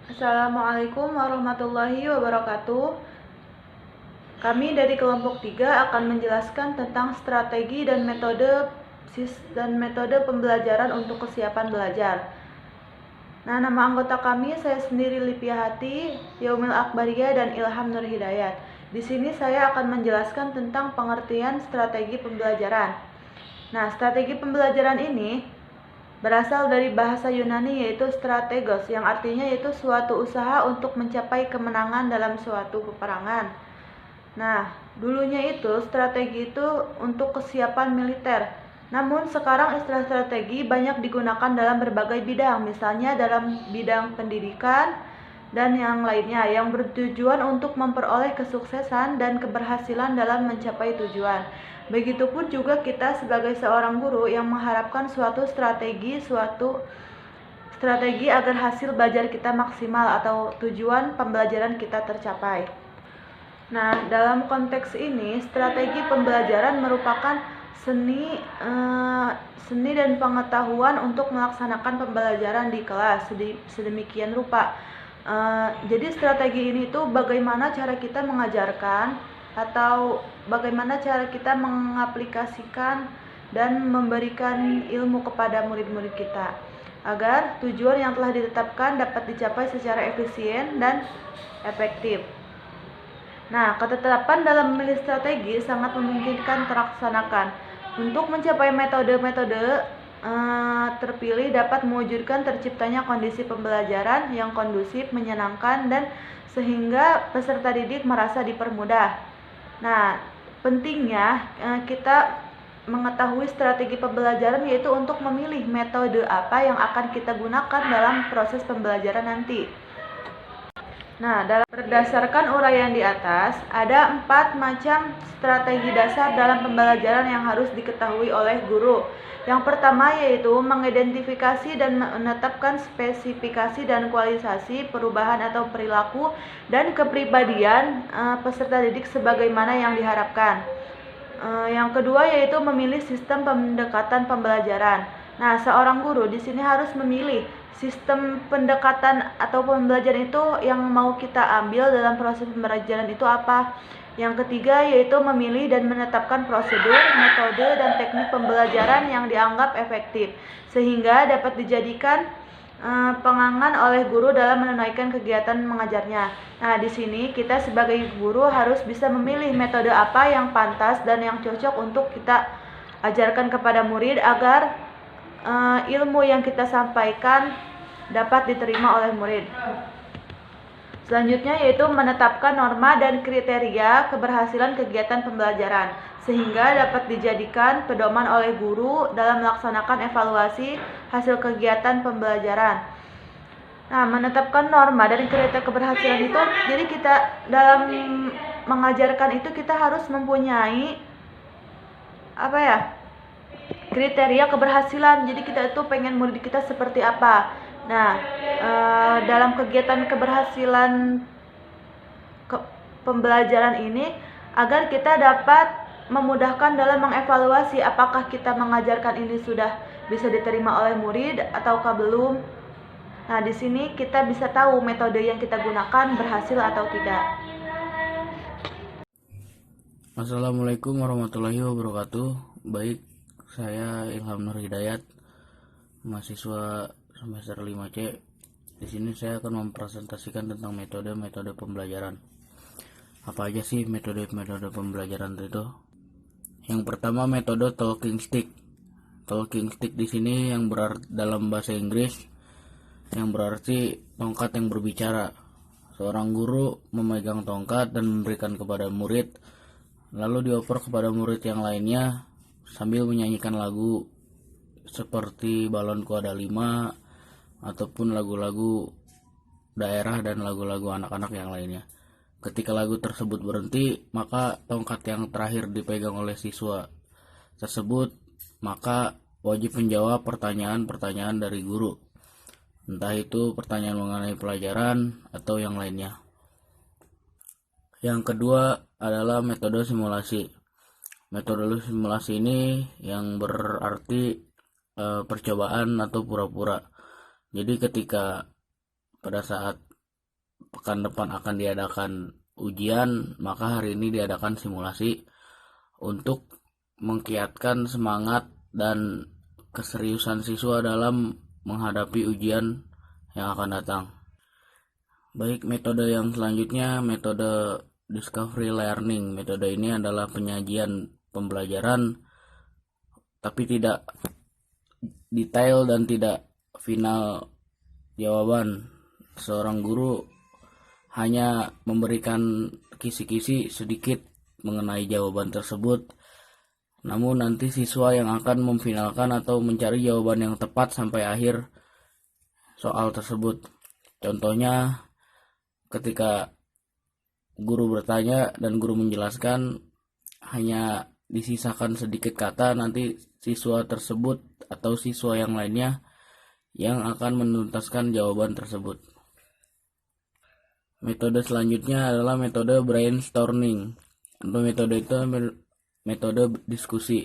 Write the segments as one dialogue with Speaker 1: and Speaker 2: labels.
Speaker 1: Assalamualaikum warahmatullahi wabarakatuh. Kami dari kelompok 3 akan menjelaskan tentang strategi dan metode pembelajaran untuk kesiapan belajar. Nah, nama anggota kami saya sendiri Lipiahati, Yaumil Akbariyah dan Ilham Nur Hidayat. Di sini saya akan menjelaskan tentang pengertian strategi pembelajaran. Nah, strategi pembelajaran ini berasal dari bahasa Yunani yaitu strategos, yang artinya yaitu suatu usaha untuk mencapai kemenangan dalam suatu peperangan. Nah, dulunya itu strategi itu untuk kesiapan militer. Namun sekarang istilah strategi banyak digunakan dalam berbagai bidang, misalnya dalam bidang pendidikan dan yang lainnya, yang bertujuan untuk memperoleh kesuksesan dan keberhasilan dalam mencapai tujuan. Begitupun juga kita sebagai seorang guru yang mengharapkan suatu strategi agar hasil belajar kita maksimal atau tujuan pembelajaran kita tercapai. Nah, dalam konteks ini, strategi pembelajaran merupakan seni dan pengetahuan untuk melaksanakan pembelajaran di kelas sedemikian rupa. Jadi strategi ini tuh bagaimana cara kita mengajarkan atau bagaimana cara kita mengaplikasikan dan memberikan ilmu kepada murid-murid kita agar tujuan yang telah ditetapkan dapat dicapai secara efisien dan efektif. Nah, ketetapan dalam memilih strategi sangat memungkinkan terlaksanakan. Untuk mencapai metode-metode terpilih dapat mewujudkan terciptanya kondisi pembelajaran yang kondusif, menyenangkan, dan sehingga peserta didik merasa dipermudah. Nah, pentingnya kita mengetahui strategi pembelajaran yaitu untuk memilih metode apa yang akan kita gunakan dalam proses pembelajaran nanti. Nah, berdasarkan uraian di atas, ada 4 macam strategi dasar dalam pembelajaran yang harus diketahui oleh guru. Yang pertama yaitu mengidentifikasi dan menetapkan spesifikasi dan kualitasasi perubahan atau perilaku dan kepribadian peserta didik sebagaimana yang diharapkan. Yang kedua yaitu memilih sistem pendekatan pembelajaran. Nah, seorang guru di sini harus memilih sistem pendekatan atau pembelajaran itu yang mau kita ambil dalam proses pembelajaran itu apa. Yang ketiga yaitu memilih dan menetapkan prosedur, metode, dan teknik pembelajaran yang dianggap efektif sehingga dapat dijadikan pengangan oleh guru dalam menunaikan kegiatan mengajarnya. Nah, di sini kita sebagai guru harus bisa memilih metode apa yang pantas dan yang cocok untuk kita ajarkan kepada murid agar ilmu yang kita sampaikan dapat diterima oleh murid. Selanjutnya yaitu menetapkan norma dan kriteria keberhasilan kegiatan pembelajaran sehingga dapat dijadikan pedoman oleh guru dalam melaksanakan evaluasi hasil kegiatan pembelajaran. Nah, menetapkan norma dan kriteria keberhasilan itu, jadi kita dalam mengajarkan itu kita harus mempunyai kriteria keberhasilan. Jadi kita itu pengen murid kita seperti apa. Nah, dalam kegiatan keberhasilan pembelajaran ini agar kita dapat memudahkan dalam mengevaluasi apakah kita mengajarkan ini sudah bisa diterima oleh murid ataukah belum. Nah, di sini kita bisa tahu metode yang kita gunakan berhasil atau tidak.
Speaker 2: Assalamualaikum warahmatullahi wabarakatuh. Baik, saya Ilham Nur Hidayat, mahasiswa semester 5C. Di sini saya akan mempresentasikan tentang metode-metode pembelajaran. Apa aja sih metode-metode pembelajaran itu? Yang pertama metode talking stick. Talking stick di sini yang berarti dalam bahasa Inggris yang berarti tongkat yang berbicara. Seorang guru memegang tongkat dan memberikan kepada murid, lalu dioper kepada murid yang lainnya sambil menyanyikan lagu seperti Balonku Ada 5 ataupun lagu-lagu daerah dan lagu-lagu anak-anak yang lainnya. Ketika lagu tersebut berhenti, maka tongkat yang terakhir dipegang oleh siswa tersebut, maka wajib menjawab pertanyaan-pertanyaan dari guru, entah itu pertanyaan mengenai pelajaran atau yang lainnya. Yang kedua adalah metode simulasi. Metode simulasi ini yang berarti percobaan atau pura-pura. Jadi ketika pada saat pekan depan akan diadakan ujian, maka hari ini diadakan simulasi untuk mengkiatkan semangat dan keseriusan siswa dalam menghadapi ujian yang akan datang. Baik, metode yang selanjutnya, metode discovery learning. Metode ini adalah penyajian pembelajaran tapi tidak detail dan tidak final jawaban. Seorang guru hanya memberikan kisi-kisi sedikit mengenai jawaban tersebut, namun nanti siswa yang akan memfinalkan atau mencari jawaban yang tepat sampai akhir soal tersebut. Contohnya, ketika guru bertanya dan guru menjelaskan, hanya disisakan sedikit kata, nanti siswa tersebut atau siswa yang lainnya yang akan menuntaskan jawaban tersebut. Metode selanjutnya adalah metode brainstorming. Untuk metode itu metode diskusi.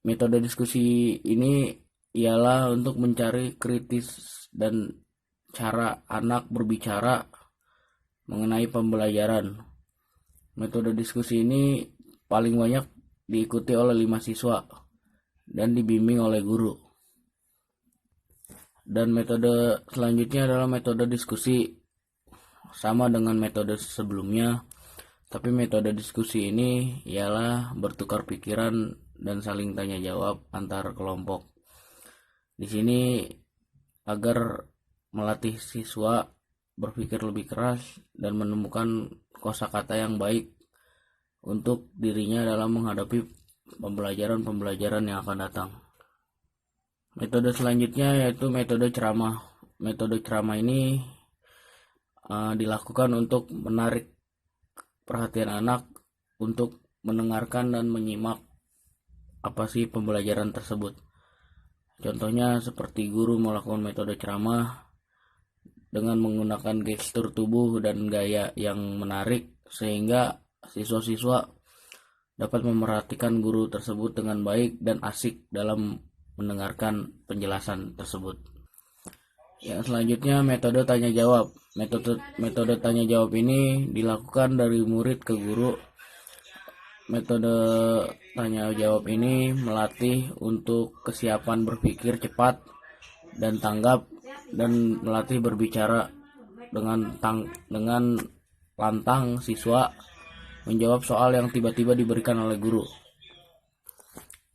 Speaker 2: Metode diskusi ini ialah untuk mencari kritis dan cara anak berbicara mengenai pembelajaran. Metode diskusi ini paling banyak diikuti oleh 5 siswa dan dibimbing oleh guru. Dan metode selanjutnya adalah metode diskusi, sama dengan metode sebelumnya, tapi metode diskusi ini ialah bertukar pikiran dan saling tanya jawab antar kelompok. Di sini agar melatih siswa berpikir lebih keras dan menemukan kosakata yang baik untuk dirinya dalam menghadapi pembelajaran yang akan datang. Metode selanjutnya yaitu metode ceramah. Metode ceramah ini dilakukan untuk menarik perhatian anak untuk mendengarkan dan menyimak apa sih pembelajaran tersebut. Contohnya seperti guru melakukan metode ceramah dengan menggunakan gestur tubuh dan gaya yang menarik sehingga siswa-siswa dapat memerhatikan guru tersebut dengan baik dan asik dalam mendengarkan penjelasan tersebut. Yang selanjutnya metode tanya jawab. Metode tanya jawab ini dilakukan dari murid ke guru. Metode tanya jawab ini melatih untuk kesiapan berpikir cepat dan tanggap dan melatih berbicara dengan lantang siswa menjawab soal yang tiba-tiba diberikan oleh guru.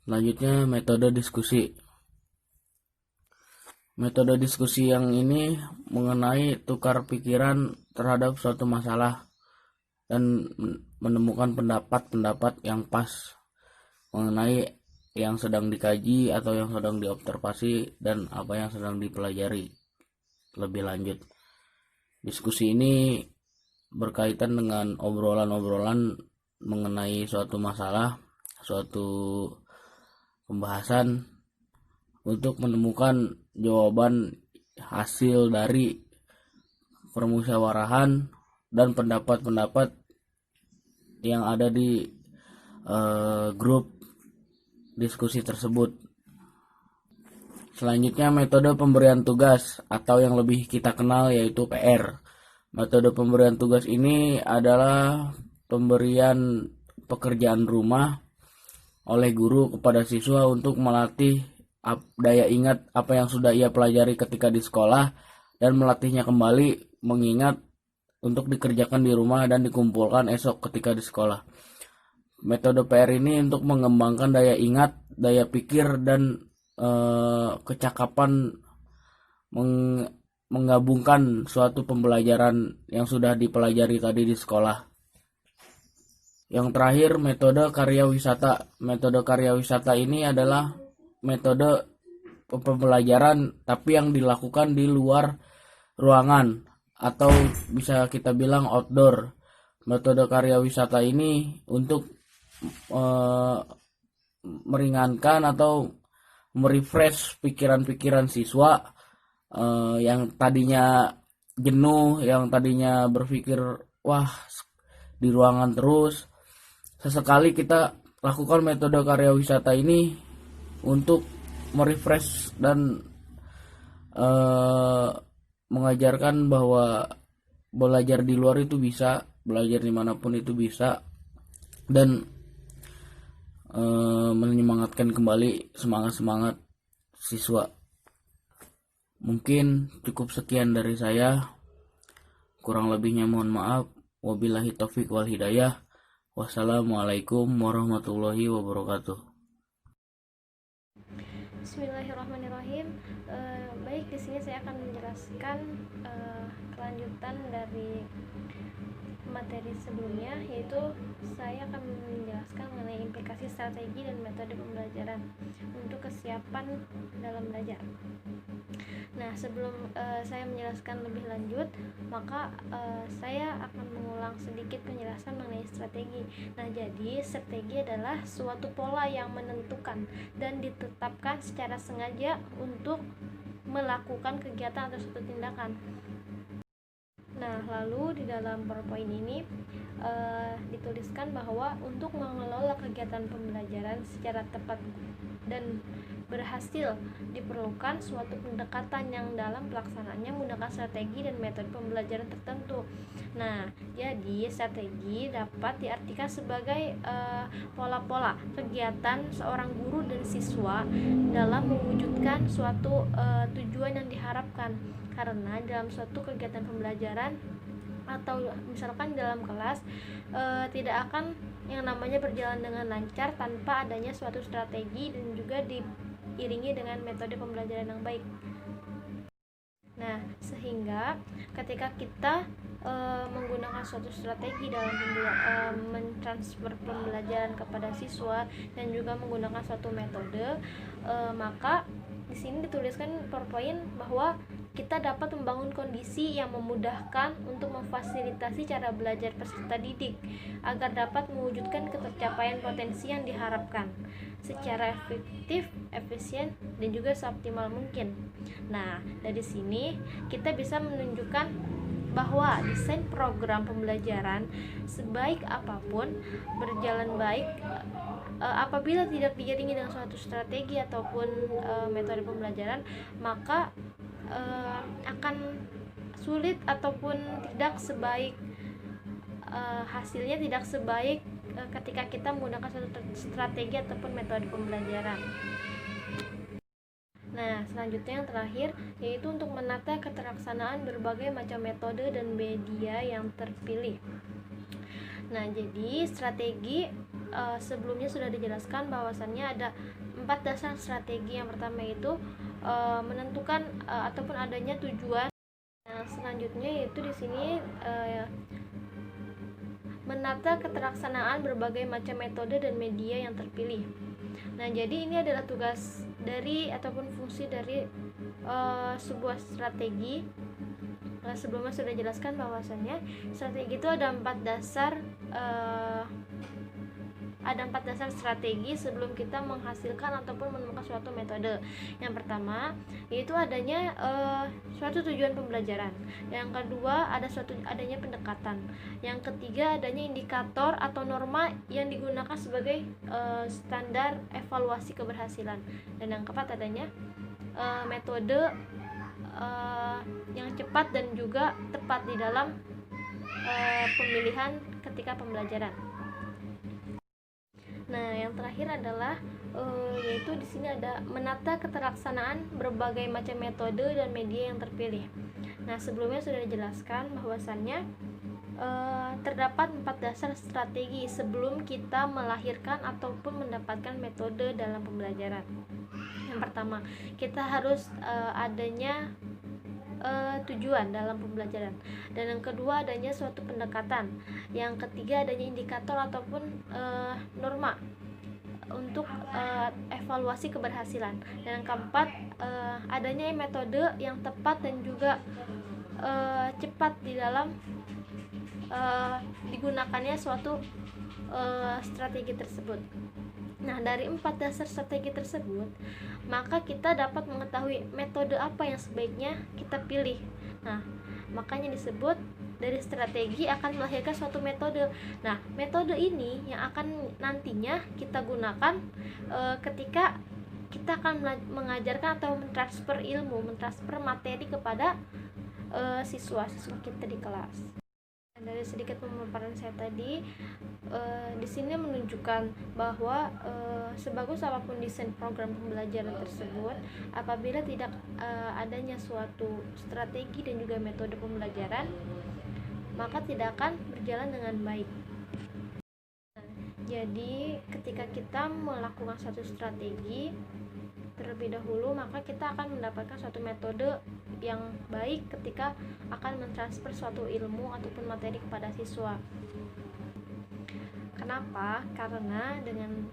Speaker 2: Selanjutnya metode diskusi. Metode diskusi yang ini mengenai tukar pikiran terhadap suatu masalah dan menemukan pendapat-pendapat yang pas mengenai yang sedang dikaji atau yang sedang diobservasi dan apa yang sedang dipelajari lebih lanjut. Diskusi ini berkaitan dengan obrolan-obrolan mengenai suatu masalah, suatu pembahasan untuk menemukan jawaban hasil dari permusyawarahan dan pendapat-pendapat yang ada di grup diskusi tersebut. Selanjutnya metode pemberian tugas atau yang lebih kita kenal yaitu PR. Metode pemberian tugas ini adalah pemberian pekerjaan rumah oleh guru kepada siswa untuk melatih daya ingat apa yang sudah ia pelajari ketika di sekolah dan melatihnya kembali mengingat untuk dikerjakan di rumah dan dikumpulkan esok ketika di sekolah. Metode PR ini untuk mengembangkan daya ingat, daya pikir dan kecakapan menggabungkan suatu pembelajaran yang sudah dipelajari tadi di sekolah. Yang terakhir metode karya wisata. Metode karya wisata ini adalah metode pembelajaran tapi yang dilakukan di luar ruangan atau bisa kita bilang outdoor. Metode karya wisata ini untuk meringankan atau merefresh pikiran-pikiran siswa yang tadinya jenuh, yang tadinya berpikir wah di ruangan terus. Sesekali kita lakukan metode karya wisata ini untuk merefresh dan mengajarkan bahwa belajar di luar itu bisa, belajar dimanapun itu bisa, dan menyemangatkan kembali semangat siswa. Mungkin cukup sekian dari saya, kurang lebihnya mohon maaf. Wabillahi taufik wal hidayah. Wassalamualaikum warahmatullahi wabarakatuh.
Speaker 3: Bismillahirrahmanirrahim. Baik, di sini saya akan menjelaskan kelanjutan dari materi sebelumnya, yaitu saya akan menjelaskan mengenai implikasi strategi dan metode pembelajaran untuk kesiapan dalam belajar. Nah, sebelum saya menjelaskan lebih lanjut, maka saya akan mengulang sedikit penjelasan mengenai strategi. Nah, jadi strategi adalah suatu pola yang menentukan dan ditetapkan secara sengaja untuk melakukan kegiatan atau suatu tindakan. Nah, lalu di dalam PowerPoint ini dituliskan bahwa untuk mengelola kegiatan pembelajaran secara tepat dan berhasil diperlukan suatu pendekatan yang dalam pelaksanaannya menggunakan strategi dan metode pembelajaran tertentu. Nah, jadi strategi dapat diartikan sebagai pola-pola kegiatan seorang guru dan siswa dalam mewujudkan suatu tujuan yang diharapkan. Karena dalam suatu kegiatan pembelajaran atau misalkan dalam kelas tidak akan yang namanya berjalan dengan lancar tanpa adanya suatu strategi dan juga diiringi dengan metode pembelajaran yang baik. Nah, sehingga ketika kita menggunakan suatu strategi dalam mentransfer pembelajaran kepada siswa dan juga menggunakan suatu metode, maka di sini dituliskan PowerPoint bahwa kita dapat membangun kondisi yang memudahkan untuk memfasilitasi cara belajar peserta didik agar dapat mewujudkan ketercapaian potensi yang diharapkan secara efektif, efisien, dan juga seoptimal mungkin. Nah, dari sini kita bisa menunjukkan bahwa desain program pembelajaran sebaik apapun berjalan baik apabila tidak diiringi dengan suatu strategi ataupun metode pembelajaran, maka akan sulit ataupun tidak sebaik hasilnya tidak sebaik ketika kita menggunakan suatu strategi ataupun metode pembelajaran. Nah, selanjutnya yang terakhir yaitu untuk menata keterlaksanaan berbagai macam metode dan media yang terpilih. Nah, jadi strategi sebelumnya sudah dijelaskan bahwasannya ada 4 dasar strategi. Yang pertama itu menentukan ataupun adanya tujuan. Nah, selanjutnya yaitu di sini menata keterlaksanaan berbagai macam metode dan media yang terpilih. Nah, jadi ini adalah tugas dari ataupun fungsi dari sebuah strategi. Sebelumnya sudah jelaskan bahwasannya strategi itu ada 4 dasar strategi sebelum kita menghasilkan ataupun menemukan suatu metode. Yang pertama yaitu adanya suatu tujuan pembelajaran. Yang kedua adanya pendekatan. Yang ketiga adanya indikator atau norma yang digunakan sebagai standar evaluasi keberhasilan. Dan yang keempat adanya metode yang cepat dan juga tepat di dalam pemilihan ketika pembelajaran. Nah, yang terakhir adalah yaitu di sini ada menata keterlaksanaan berbagai macam metode dan media yang terpilih. Nah, sebelumnya sudah dijelaskan bahwasannya terdapat 4 dasar strategi sebelum kita melahirkan ataupun mendapatkan metode dalam pembelajaran. Yang pertama, kita harus adanya tujuan dalam pembelajaran, dan yang kedua adanya suatu pendekatan, yang ketiga adanya indikator ataupun norma untuk evaluasi keberhasilan, dan yang keempat adanya metode yang tepat dan juga cepat di dalam digunakannya suatu strategi tersebut. Nah, dari 4 dasar strategi tersebut, maka kita dapat mengetahui metode apa yang sebaiknya kita pilih. Nah, makanya disebut dari strategi akan melahirkan suatu metode. Nah, metode ini yang akan nantinya kita gunakan ketika kita akan mengajarkan atau mentransfer ilmu, mentransfer materi kepada siswa-siswa kita di kelas. Dari sedikit pemaparan saya tadi, di sini menunjukkan bahwa sebagus apapun desain program pembelajaran tersebut, apabila tidak adanya suatu strategi dan juga metode pembelajaran, maka tidak akan berjalan dengan baik. Jadi ketika kita melakukan satu strategi terlebih dahulu, maka kita akan mendapatkan suatu metode yang baik ketika akan mentransfer suatu ilmu ataupun materi kepada siswa. Kenapa? Karena dengan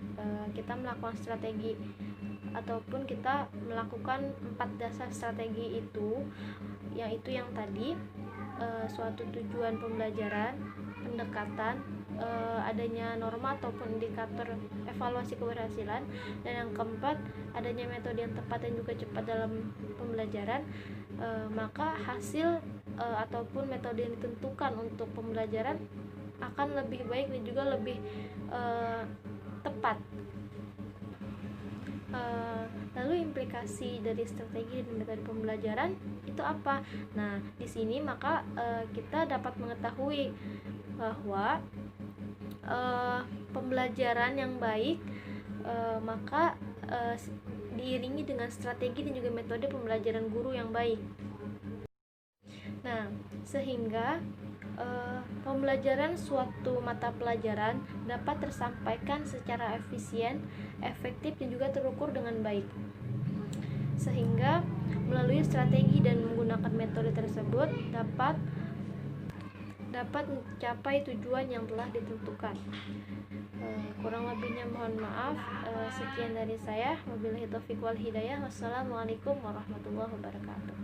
Speaker 3: kita melakukan strategi ataupun kita melakukan 4 dasar strategi itu, yang tadi suatu tujuan pembelajaran, pendekatan, adanya norma ataupun indikator evaluasi keberhasilan, dan yang keempat adanya metode yang tepat dan juga cepat dalam pembelajaran, maka hasil ataupun metode yang ditentukan untuk pembelajaran akan lebih baik dan juga lebih tepat. Lalu implikasi dari strategi dan metode pembelajaran itu apa? Nah, di sini maka kita dapat mengetahui bahwa pembelajaran yang baik maka diiringi dengan strategi dan juga metode pembelajaran guru yang baik. Nah, sehingga pembelajaran suatu mata pelajaran dapat tersampaikan secara efisien, efektif, dan juga terukur dengan baik. Sehingga melalui strategi dan menggunakan metode tersebut dapat mencapai tujuan yang telah ditentukan. Kurang lebihnya mohon maaf. Sekian dari saya. Wabillahi taufiq wal hidayah. Wassalamualaikum warahmatullahi wabarakatuh.